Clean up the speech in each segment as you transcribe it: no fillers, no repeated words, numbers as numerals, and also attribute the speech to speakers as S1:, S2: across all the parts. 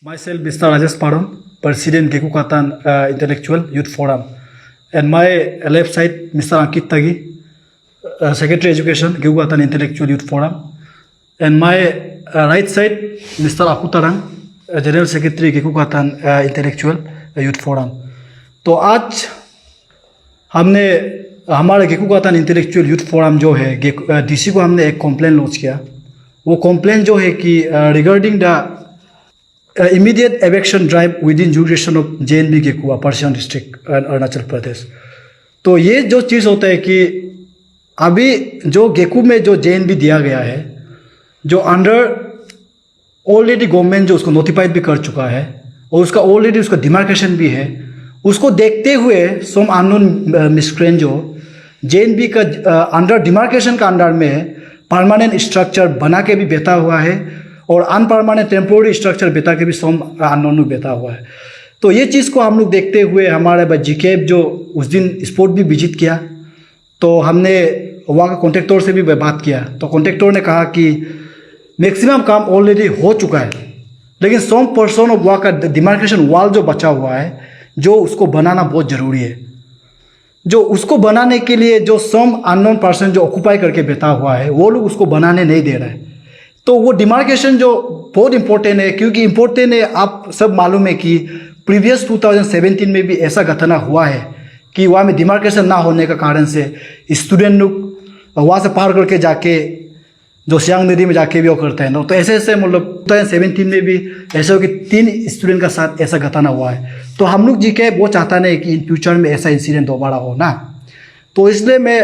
S1: Myself, Mr. Rajesh Padon, President Gekukatan Intellectual Youth Forum. And my left side, Mr. Ankit Tagi, Secretary Education, Gekukatan Intellectual Youth Forum. And my right side, Mr. Akutarang, General Secretary Gekukatan Intellectual Youth Forum. तो आज हमने हमारे गेकुकातान intellectual youth forum जो है DC को हमने एक complain launch किया। वो कॉम्प्लेन जो है कि regarding the immediate eviction drive within jurisdiction of JNB Gekua पर्सियन डिस्ट्रिक्ट अरुणाचल प्रदेश। तो ये जो चीज़ होता है कि अभी जो गेकू में जो JNB दिया गया है, जो अंडर ऑलरेडी गवर्नमेंट जो उसको नोटिफाइड भी कर चुका है और उसका ऑलरेडी उसका डिमार्केशन भी है, उसको देखते हुए सम अननोन मिसक्रेंट जो JNB का अंडर डिमार्केशन का अंडर में परमानेंट स्ट्रक्चर बना के भी बैठा हुआ है और अनपरमानेंट टेम्पोररी स्ट्रक्चर बैठा के भी सम अननोन बैठा हुआ है। तो ये चीज़ को हम लोग देखते हुए हमारे GCAB जो उस दिन स्पॉट भी विजिट किया, तो हमने वहाँ का कॉन्ट्रैक्टर से भी बात किया। तो कॉन्ट्रैक्टर ने कहा कि मैक्सिमम काम ऑलरेडी हो चुका है, लेकिन सम पर्सन ऑफ वहाँ का डिमार्केशन वाल जो बचा हुआ है, जो उसको बनाना बहुत ज़रूरी है। जो उसको बनाने के लिए जो सम अननोन पर्सन जो ऑक्यूपाई करके बैठा हुआ है, वो लोग उसको बनाने नहीं दे रहे हैं। तो वो डिमार्केशन जो बहुत इंपॉर्टेंट है, क्योंकि इंपॉर्टेंट है, आप सब मालूम है कि प्रीवियस 2017 में भी ऐसा घटना हुआ है कि वहाँ में डिमार्केशन ना होने का कारण से स्टूडेंट लोग वहाँ से पार करके जाके जो सियांग नदी में जाके भी वो करते हैं ना। तो ऐसे मतलब 2017 में भी ऐसे हो कि 3 स्टूडेंट का साथ ऐसा घटना हुआ है। तो हम लोग GCAB वो चाहता नहीं कि इन फ्यूचर में ऐसा इंसिडेंट दोबारा हो ना। तो इसलिए मैं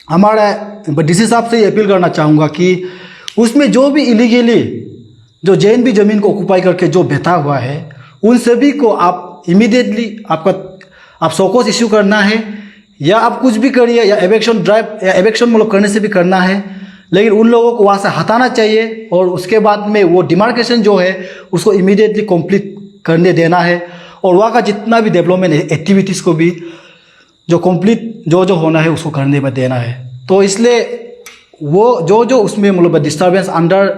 S1: हमारा DC साहब से ये अपील करना चाहूँगा कि उसमें जो भी इलीगली जो JNB ज़मीन को ऑक्यूपाई करके जो बैठा हुआ है, उन सभी को आप इमीडिएटली आप सौकोस इश्यू करना है, या आप कुछ भी करिए, या एवेक्शन ड्राइव या एवेक्शन मतलब करने से भी करना है, लेकिन उन लोगों को वहाँ से हटाना चाहिए और उसके बाद में वो डिमार्केशन जो है उसको इमीडिएटली कंप्लीट करने देना है और वहाँ का जितना भी डेवलपमेंट एक्टिविटीज़ को भी जो कंप्लीट जो होना है उसको करने में देना है। तो इसलिए वो जो उसमें मतलब डिस्टर्बेंस अंडर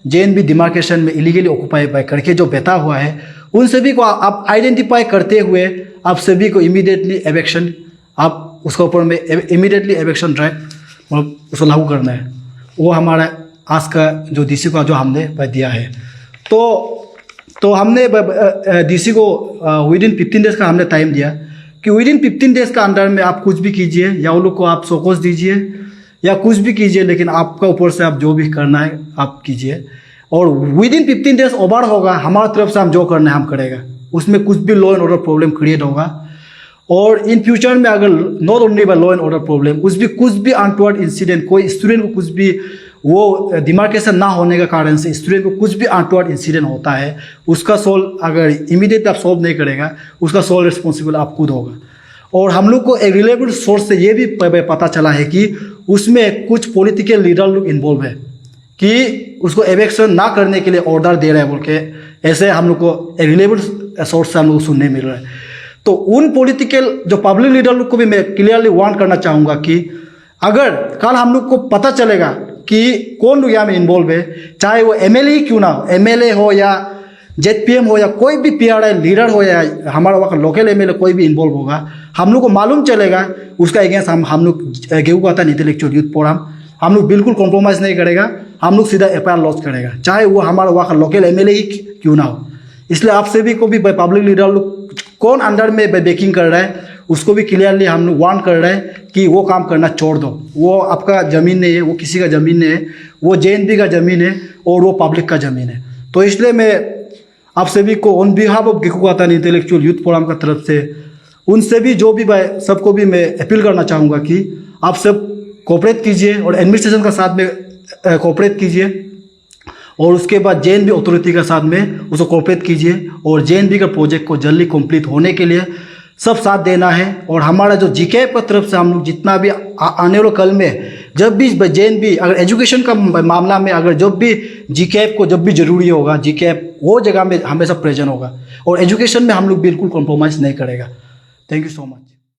S1: JNB डिमार्केशन में इलीगली ऑक्यूपाई करके जो बैठा हुआ है, उन सभी को आप आइडेंटिफाई करते हुए आप सभी को इमीडिएटली एवेक्शन आप उसके ऊपर में इमीडिएटली एवेक्शन ड्राइव मतलब उसको लागू करना है। वो हमारा आज का जो DC का जो हमने दिया है। तो हमने DC को विद इन 15 डेज़ का हमने टाइम दिया कि विद इन 15 डेज़ का अंडर में आप कुछ भी कीजिए, या उन लोग को आप सौकोस दीजिए या कुछ भी कीजिए, लेकिन आपका ऊपर से आप जो भी करना है आप कीजिए। और विद इन 15 डेज़ ओवर होगा, हमारी तरफ से हम जो करना है हम करेगा, उसमें कुछ भी law and order problem create होगा। और इन फ्यूचर में अगर not only by law and order problem, कुछ भी अनटुवर्ड इंसिडेंट, कोई स्टूडेंट को कुछ भी वो डिमार्केशन ना होने के कारण से स्टूडेंट को कुछ भी अनटुवर्ड इंसिडेंट होता है, उसका सोल्व अगर इमीडिएटली आप सॉल्व नहीं करेगा, उसका सोल्व रिस्पॉन्सिबल आप खुद होगा। और हम लोग को एक रिलेबल सोर्स से ये भी पता चला है कि उसमें कुछ पॉलिटिकल लीडर लोग इन्वॉल्व है कि उसको एवेक्शन ना करने के लिए ऑर्डर दे रहे हैं बोल के, ऐसे हम लोग को एक रिलेबल सोर्स से हम लोग को सुनने मिल रहा है। तो उन पॉलिटिकल जो पब्लिक लीडर लोग को भी मैं क्लियरली वार्न करना चाहूँगा कि अगर कल हम लोग को पता चलेगा कि कौन लोग यहाँ में इन्वॉल्व है, चाहे वो MLA ही क्यों ना हो, MLA हो या ZPM हो या कोई भी PRI लीडर हो या हमारा वहाँ का लोकल MLA कोई भी इन्वॉल्व होगा, हम लोग को मालूम चलेगा, उसका अगेंस्ट हम लोग गेकुकातान इंटेलेक्चुअल यूथ फोरम हम लोग बिल्कुल कॉम्प्रोमाइज़ नहीं करेगा, हम लोग सीधा FIR लॉन्च करेगा, चाहे वो हमारा वहाँ का लोकल MLA ही क्यों ना हो। इसलिए आप सभी को भी पब्लिक लीडर लोग कौन अंडर में बेकिंग कर रहा है उसको भी क्लियरली हम लोग वार्न कर रहे हैं कि वो काम करना छोड़ दो। वो आपका ज़मीन नहीं है, वो किसी का ज़मीन नहीं है, वो JNB का ज़मीन है और वो पब्लिक का ज़मीन है। तो इसलिए मैं आप सभी को ऑन बिहाफ ऑफ गेकुकातान इंटेलेक्चुअल यूथ फोरम का तरफ से उनसे भी जो भी सबको भी मैं अपील करना चाहूँगा कि आप सब कोऑपरेट कीजिए और एडमिनिस्ट्रेशन का साथ में कोऑपरेट कीजिए, और उसके बाद JNB अथॉरिटी के साथ में उसको कोऑपरेट कीजिए और JNB का प्रोजेक्ट को जल्दी कंप्लीट होने के लिए सब साथ देना है। और हमारा जो GCAB की तरफ से हम लोग जितना भी आने वाले कल में जब भी JNB अगर एजुकेशन का मामला में अगर जब भी GCAB को जब भी ज़रूरी होगा, GCAB वो जगह में हमेशा प्रेजेंट होगा और एजुकेशन में हम लोग बिल्कुल कॉम्प्रोमाइज़ नहीं करेगा। Thank you so much.